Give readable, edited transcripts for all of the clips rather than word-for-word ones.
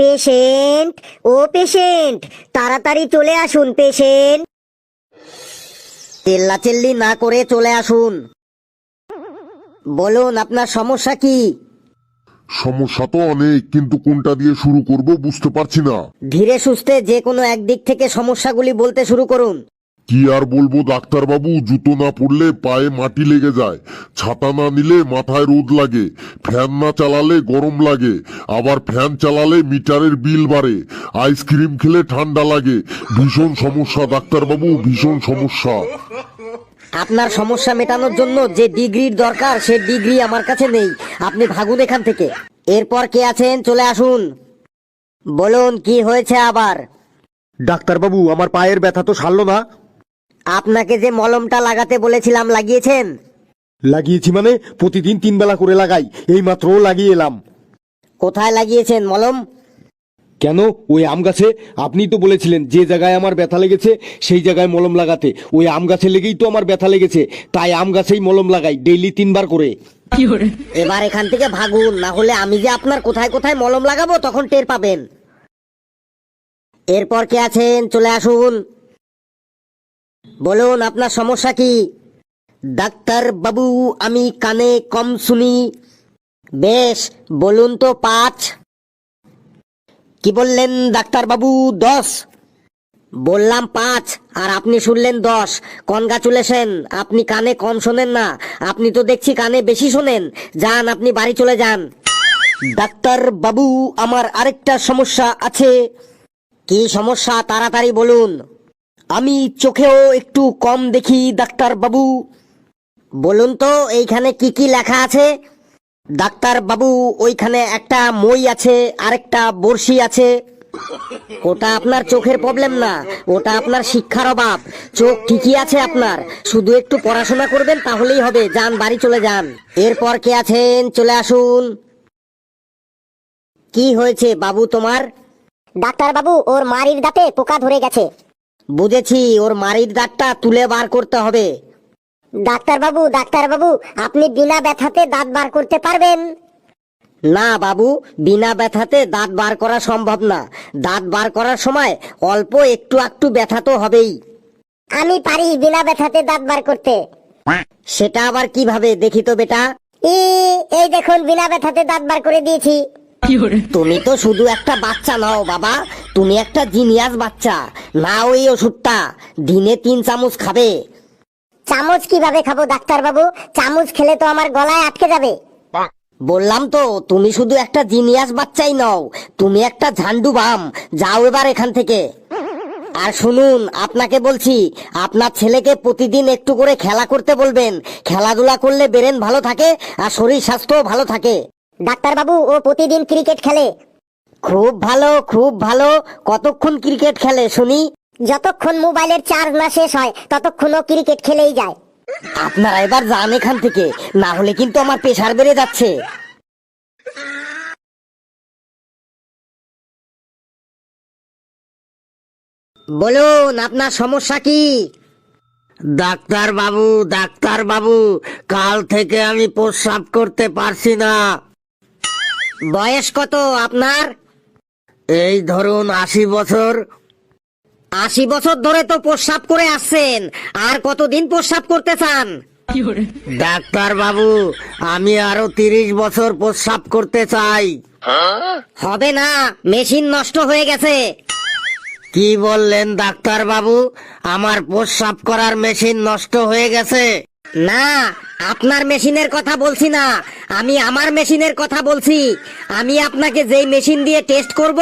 Patient, ও patient, তাড়াতাড়ি চলে আসুন পেশেন্ট। চিল্লাচিল্লি না করে চলে আসুন। বলুন আপনার সমস্যা কি? সমস্যা তো অনেক, কিন্তু কোনটা দিয়ে শুরু করব বুঝতে পারছি না। ধীরে সুস্থে যে কোনো একদিক থেকে সমস্যাগুলি বলতে শুরু করুন। কি আর বলবো ডাক্তারবাবু, জুতো না পরলে পায়ে মাটি লেগে যায়, ছাতা না নিলে মাথায় রোদ লাগে, ফ্যান না চালালে গরম লাগে, আবার ফ্যান চালালে মিটারের বিল বাড়ে, আইসক্রিম খেলে ঠান্ডা লাগে। ভীষণ সমস্যা ডাক্তারবাবু, ভীষণ সমস্যা। আপনার সমস্যা মেটানোর জন্য যে ডিগ্রির দরকার সে ডিগ্রি আমার কাছে নেই। আপনি ভাগুন এখান থেকে। এরপর কে আছেন চলে আসুন। বলুন কি হয়েছে আবার? ডাক্তারবাবু, আমার পায়ের ব্যথা তো সারলো না। আপনাকে যে মলমটা লাগাতে বলেছিলাম লাগিয়েছেন? লাগিয়েছি মানে প্রতিদিন 3 বেলা করে লাগাই, এই মাত্র লাগিয়ে এলাম। কোথায় লাগিয়েছেন মলম? কেন, ওই আম গাছে। আপনি তো বলেছিলেন যে জায়গায় আমার ব্যথা লেগেছে সেই জায়গায় মলম লাগাতে। ওই আম গাছে লেগেই তো আমার ব্যথা লেগেছে, তাই আম গাছেই মলম লাগাই ডেইলি 3 বার করে। এবার এখান থেকে ভাগুন, না হলে আমি যে আপনার কোথায় কোথায় মলম লাগাবো তখন টের পাবেন। এরপর কে আছেন চলে আসুন। বলুন আপনার সমস্যা কি? ডাক্তার বাবু, আমি কানে কম শুনি। বেশ, বলুন তো 5। কি বললেন ডাক্তার বাবু? 10। বললাম 5 আর আপনি শুনলেন 10। কনগ্রাচুলেশন, আপনি কানে কম শোনেন না, আপনি তো দেখছি কানে বেশি শোনেন। যান, আপনি বাড়ি চলে যান। ডাক্তার বাবু, আমার আরেকটা সমস্যা আছে। কি সমস্যা তাড়াতাড়ি বলুন। আমি চোখেও একটু কম দেখি ডাক্তার বাবু। বলুন তো এইখানে কি কি লেখা আছে? ডাক্তার বাবু, ওইখানে একটা মই আছে, আরেকটা বড়শি আছে। ওটা আপনার চোখের প্রবলেম না, ওটা আপনার শিক্ষার অভাব। চোখ ঠিকই আছে আপনার, শুধু একটু পড়াশোনা করবেন তাহলেই হবে। যান, বাড়ি চলে যান। এরপর কে আছেন চলে আসুন। কি হয়েছে বাবু তোমার? ডাক্তার বাবু, ওর মাড়ির দাঁতে পোকা ধরে গেছে। বুঝেছি, ওর মাড়ির দাঁতটা তুলে বার করতে হবে। ডাক্তার বাবু, আপনি বিনা ব্যথাতে দাঁত বার করতে পারবেন? না বাবু, বিনা ব্যথাতে দাঁত বার করা সম্ভব না। দাঁত বার করার সময় অল্প একটু একটু ব্যথা তো হবেই। আমি পারি বিনা ব্যথাতে দাঁত বার করতে। সেটা আবার কিভাবে দেখি তো বেটা? এই দেখুন, বিনা ব্যথাতে দাঁত বার করে দিয়েছি। তুমি তো শুধু একটা বাচ্চা নও বাবা, তুমি একটা জিনিয়াস বাচ্চা। নাও এই ওষুধটা, দিনে 3 চামচ খাবে। চামচ কিভাবে খাবো ডাক্তার বাবু? চামচ খেলে তো আমার গলায় আটকে যাবে। বললাম তো, তুমি শুধু একটা জিনিয়াস বাচ্চাই নও, তুমি একটা ঝান্ডু বাম। যাও এবার এখান থেকে। আর শুনুন, আপনাকে বলছি, আপনার ছেলেকে প্রতিদিন একটু করে খেলা করতে বলবেন। খেলাধুলা করলে ব্রেন ভালো থাকে আর শরীর স্বাস্থ্যও ভালো থাকে। ডাক্তার বাবু, ও প্রতিদিন ক্রিকেট খেলে। খুব ভালো, খুব ভালো। কতক্ষণ ক্রিকেট খেলে শুনি? যতক্ষণ মোবাইলের চার্জ না শেষ হয় ততক্ষণ ও ক্রিকেট খেলেই যায়। আপনারা এবার যান এখান থেকে, না হলে কিন্তু আমার প্রেশার বেড়ে যাচ্ছে। বলুন আপনার সমস্যা কি? ডাক্তার বাবু, ডাক্তার বাবু, কাল থেকে আমি প্রস্রাব করতে পারছি না। বয়স কত আপনার? এই ধরুন 80 বছর। 80 বছর ধরে তো প্রস্রাব করে আসছেন, আর কতদিন প্রস্রাব করতে চান? ডাক্তার বাবু, আমি আরো 30 বছর প্রস্রাব করতে চাই। হবে না, মেশিন নষ্ট হয়ে গেছে। কি বললেন ডাক্তার বাবু? আমার প্রস্রাব করার মেশিন নষ্ট হয়ে গেছে? না, আপনার মেশিনের কথা বলছি না, আমি আমার মেশিনের কথা বলছি। আমি আপনাকে যেই মেশিন দিয়ে টেস্ট করব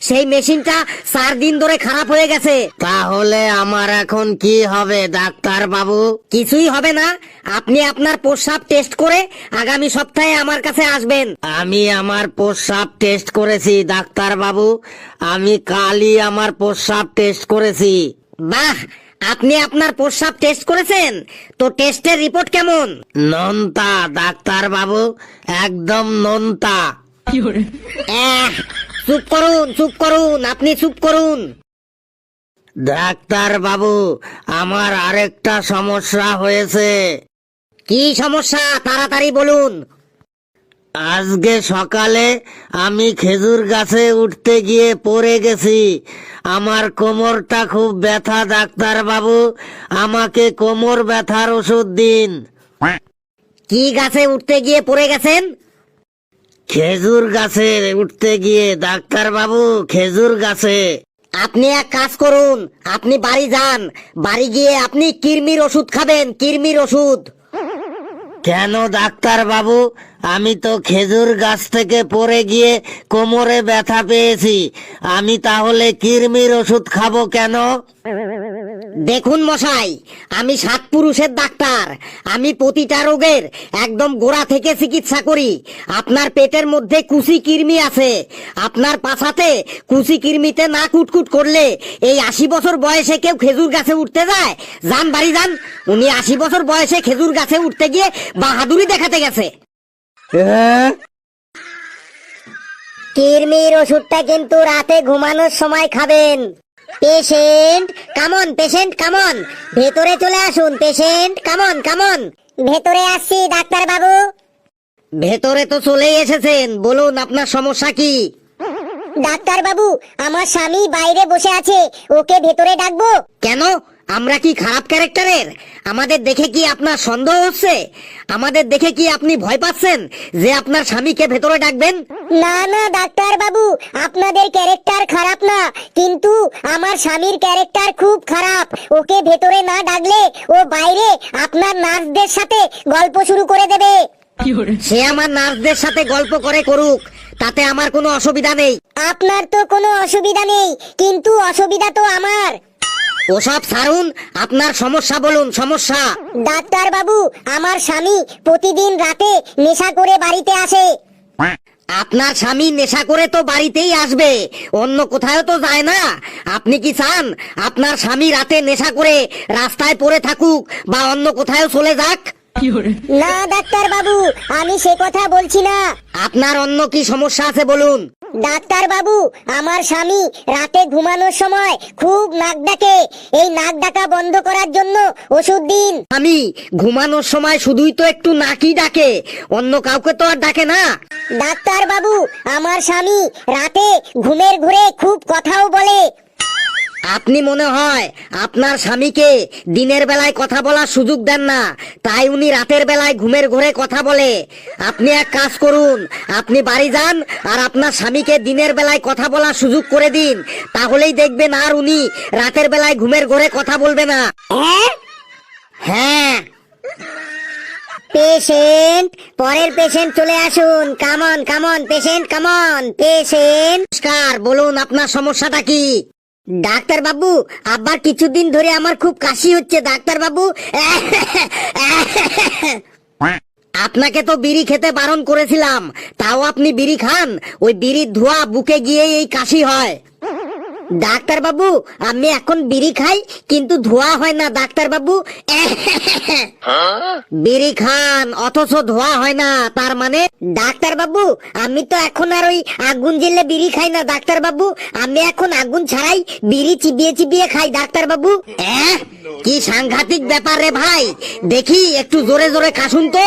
সেই মেশিনটা 4 দিন ধরে খারাপ হয়ে গেছে। তাহলে আমার এখন কি হবে ডাক্তার বাবু? কিছুই হবে না, আপনি আপনার প্রস্রাব টেস্ট করে আগামী সপ্তাহে আমার কাছে আসবেন। আমি আমার প্রস্রাব টেস্ট করেছি ডাক্তার বাবু, আমি কালই আমার প্রস্রাব টেস্ট করেছি। বাহ, আপনি আপনার প্রস্রাব টেস্ট করেছেন? তো টেস্টের রিপোর্ট কেমন? নোনতা ডাক্তার বাবু, একদম নোনতা। চুপ করুন, চুপ করুন, আপনি চুপ করুন। ডাক্তার বাবু, আমার আরেকটা সমস্যা হয়েছে। কি সমস্যা তাড়াতাড়ি বলুন। আজকে সকালে আমি খেজুর গাছে উঠতে গিয়ে পড়ে গেছি। আমার কোমরটা খুব ব্যথা, ডাক্তার বাবু আমাকে কোমর ব্যথার ওষুধ দিন। কি গাছে উঠতে গিয়ে পড়ে গেছেন? খেজুর গাছে উঠতে গিয়ে ডাক্তার বাবু, খেজুর গাছে। আপনি এক কাজ করুন, আপনি বাড়ি যান, বাড়ি গিয়ে আপনি কৃমির ওষুধ খাবেন, কৃমির ওষুধ। কেন ডাক্তার বাবু, আমি তো খেজুর গাছ থেকে পড়ে গিয়ে কোমরে ব্যথা পেয়েছি, আমি তাহলে কৃমির ওষুধ খাবো কেন? দেখুন মশাই, আমি সাত পুরুষের ডাক্তার, আমি প্রতিটা রোগের একদম গোড়া থেকে চিকিৎসা করি। আপনার পেটের মধ্যে কুচি কৃমি আছে, আপনার পাছাতে কুচি কৃমিতে না কুটকুট করলে এই 80 বছর বয়সে কেউ খেজুর গাছে উঠতে যায়? যান বাড়ি যান, উনি 80 বছর বয়সে খেজুর গাছে উঠতে গিয়ে বাহাদুরি দেখাতে গেছে। কৃমির ওষুধটা কিন্তু রাতে ঘুমানোর সময় খাবেন। পেশেন্ট কামন, পেশেন্ট কামন, ভেতরে চলে আসুন। Patient come on come on. ভেতরে আসছি ডাক্তার বাবু। ভেতরে তো চলেই এসেছেন, বলুন আপনার সমস্যা কি? ডাক্তার বাবু, আমার স্বামী বাইরে বসে আছে, ওকে ভেতরে ডাকবো? কেন, আমরা কি খারাপ ক্যারেক্টারের? আমাদের দেখে কি আপনার সন্দেহ হচ্ছে? আমাদের দেখে কি আপনি ভয় পাচ্ছেন যে আপনার স্বামীকে ভেতরে ডাকবেন? না না ডাক্তার বাবু, আপনাদের ক্যারেক্টার খারাপ না, কিন্তু আমার স্বামীর ক্যারেক্টার খুব খারাপ। ওকে ভেতরে না ডাকলে ও বাইরে আপনার নার্সদের সাথে গল্প শুরু করে দেবে। সে আমার নার্সদের সাথে গল্প করে করুক, তাতে আমার কোনো অসুবিধা নেই। আপনার তো কোনো অসুবিধা নেই, কিন্তু অসুবিধা তো আমার। ওসব ছাড়ুন, আপনার সমস্যা বলুন, সমস্যা। ডাক্তার বাবু, আমার স্বামী প্রতিদিন রাতে নেশা করে বাড়িতে আসে। আপনার স্বামী নেশা করে তো বাড়িতেই আসবে, অন্য কোথাও তো যায় না। আপনি কি চান আপনার স্বামী রাতে নেশা করে রাস্তায় পড়ে থাকুক বা অন্য কোথাও চলে যাক? না ডাক্তার বাবু, আমি সে কথা বলছি না। আপনার অন্য কি সমস্যা আছে বলুন। ডাক্তার বাবু, আমার স্বামী রাতে ঘুমানোর সময় খুব নাক ডাকে, এই নাক ডাকা বন্ধ করার জন্য ওষুধ দিন। আমি ঘুমানোর সময় শুধুই তো একটু নাকই ডাকে, অন্য কাউকে তো আর ডাকে না। ডাক্তার বাবু, আমার স্বামী রাতে ঘুমের ঘুরে খুব কথাও বলে। আপনি মনে হয় আপনার স্বামীকে দিনের বেলায় কথা বলার সুযোগ দেন না, তাই উনি রাতের বেলায় ঘুমের ঘোরে কথা বলে। আপনি এক কাজ করুন, আপনি বাড়ি যান আর আপনার স্বামীকে দিনের বেলায় কথা বলার সুযোগ করে দিন, তাহলেই দেখবেন আর উনি রাতের বেলায় ঘুমের ঘোরে কথা বলবে না। হ্যাঁ। পেশেন্ট, পরের পেশেন্ট চলে আসুন। Come on come on patient, come on patient. নমস্কার, বলুন আপনার সমস্যাটা কি? ডাক্তার বাবু, আবার কিছুদিন ধরে আমার খুব কাশি হচ্ছে ডাক্তার বাবু। আপনাকে তো বিড়ি খেতে বারণ করেছিলাম, তাও আপনি বিড়ি খান, ওই বিড়ির ধোঁয়া বুকে গিয়ে এই কাশি হয়। ডাক্তার বাবু, আমি এখন বিড়ি খাই কিন্তু ধোয়া হয় না ডাক্তার বাবু। বিড়ি খান অথচ ধোঁয়া হয় না, তার মানে? ডাক্তার বাবু, আমি তো এখন আর ওই আগুন জ্বেলে বিড়ি খাই না ডাক্তার বাবু, আমি এখন আগুন ছাড়াই বিড়ি চিবিয়ে চিবিয়ে খাই ডাক্তার বাবু। কি সাংঘাতিক ব্যাপার রে ভাই, দেখি একটু জোরে জোরে কাশুন তো।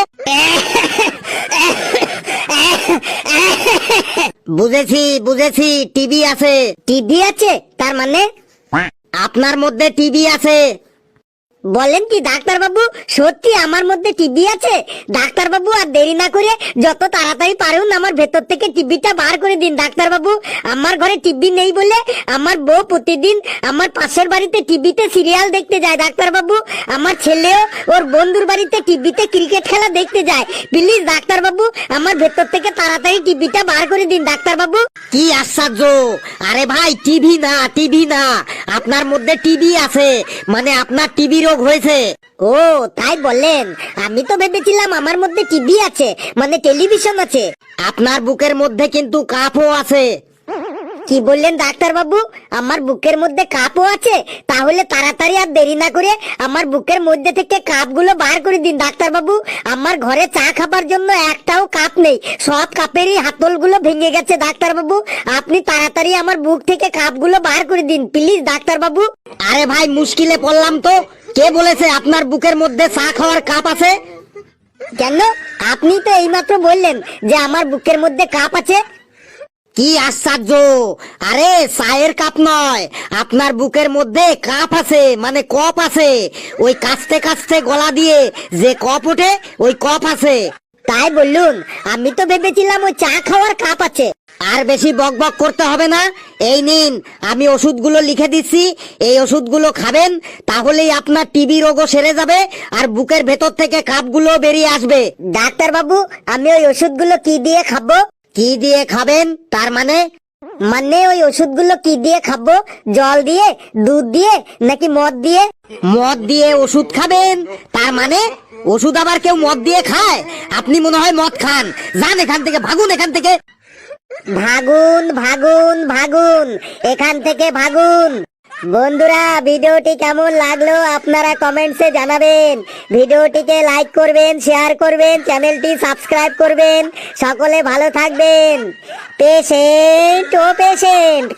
বুঝেছি বুঝেছি, টিবি আছে। টিভি আছে তার মানে? আপনার মধ্যে টিবি আছে। বলেন কি ডাক্তার বাবু, সত্যি আমার মধ্যে টিবি আছে? ডাক্তার বাবু, আর দেরি না করে যত তাড়াতাড়ি পারুন আমার ভেতর থেকে টিবিটা বার করে দিন ডাক্তার বাবু। আমার ঘরে টিভি নেই বলে আমার বউ প্রতিদিন আমার পাশের বাড়িতে টিভিতে সিরিয়াল দেখতে যায় ডাক্তার বাবু। আমার ছেলেও ওর বন্ধুর বাড়িতে টিভিতে ক্রিকেট খেলা দেখতে যায়। প্লিজ ডাক্তার বাবু, আমার ভেতর থেকে তাড়াতাড়ি টিভিটা বার করে দিন ডাক্তার বাবু। কি আশ্চর্য! আরে ভাই, টিভি না, টিভি না, আপনার মধ্যে টিবি আছে, মানে আপনার টিবি রোগ হয়েছে। ও তাই বললেন, আমি তো ভেবেছিলাম আমার মধ্যে টিভি আছে, মানে টেলিভিশন আছে। আপনার বুকের মধ্যে কিন্তু কাফও আছে। কি বললেন ডাক্তার বাবু, আমার বুকের মধ্যে কাপও আছে? তাহলে তাড়াতাড়ি আর দেরি না করে আমার বুকের মধ্যে থেকে কাপগুলো বার করে দিন ডাক্তার বাবু। আমার ঘরে চা খাবার জন্য একটাও কাপ নেই, সব কাপেরই হাতলগুলো ভেঙে গেছে ডাক্তার বাবু। আপনি তাড়াতাড়ি আমার বুক থেকে কাপগুলো বার করে দিন প্লিজ ডাক্তার বাবু। আরে ভাই, মুশকিলে পড়লাম তো। কে বলেছে আপনার বুকের মধ্যে চা খাওয়ার কাপ আছে? কেন? আপনি তো এইমাত্র বললেন যে আমার বুকের মধ্যে কাপ আছে। কি আশ্চর্য! আরে চায়ের কাপ নয়, আপনার বুকের মধ্যে কাপ আছে, মানে কপ আছে। ওই কাস্তে কাস্তে গলা দিয়ে যে কপ ওঠে, ওই কপ আছে। তাই বললুন? আমি তো ভেবেছিলাম ওই চা খাওয়ার কাপ আছে। আর বেশি বক বক করতে হবে না। এই নিন, আমি ওষুধগুলো লিখে দিচ্ছি, এই ওষুধগুলো খাবেন, তাহলেই আপনার টিবি রোগও সেরে যাবে আর বুকের ভেতর থেকে কাপগুলো বেরিয়ে আসবে। ডাক্তার বাবু, আমি ওই ওষুধগুলো কি দিয়ে খাবো? কি দিয়ে খাবেন তার মানে? মানে ওই ওষুধগুলো কি দিয়ে খাবো? জল দিয়ে, দুধ দিয়ে, নাকি মদ দিয়ে? মদ দিয়ে ওষুধ খাবেন তার মানে? ওষুধ আবার কেউ মদ দিয়ে খায়? আপনি মনে হয় মদ খান। যান এখান থেকে, ভাগুন এখান থেকে। ভাগুন ভাগুন ভাগুন, এখান থেকে ভাগুন। বন্ধুরা, ভিডিওটি কেমন লাগলো আপনারা কমেন্টসে জানাবেন। ভিডিওটিকে লাইক করবেন, শেয়ার করবেন, চ্যানেলটি সাবস্ক্রাইব করবেন। সকলে ভালো থাকবেন। পেশেন্ট ও পেশেন্ট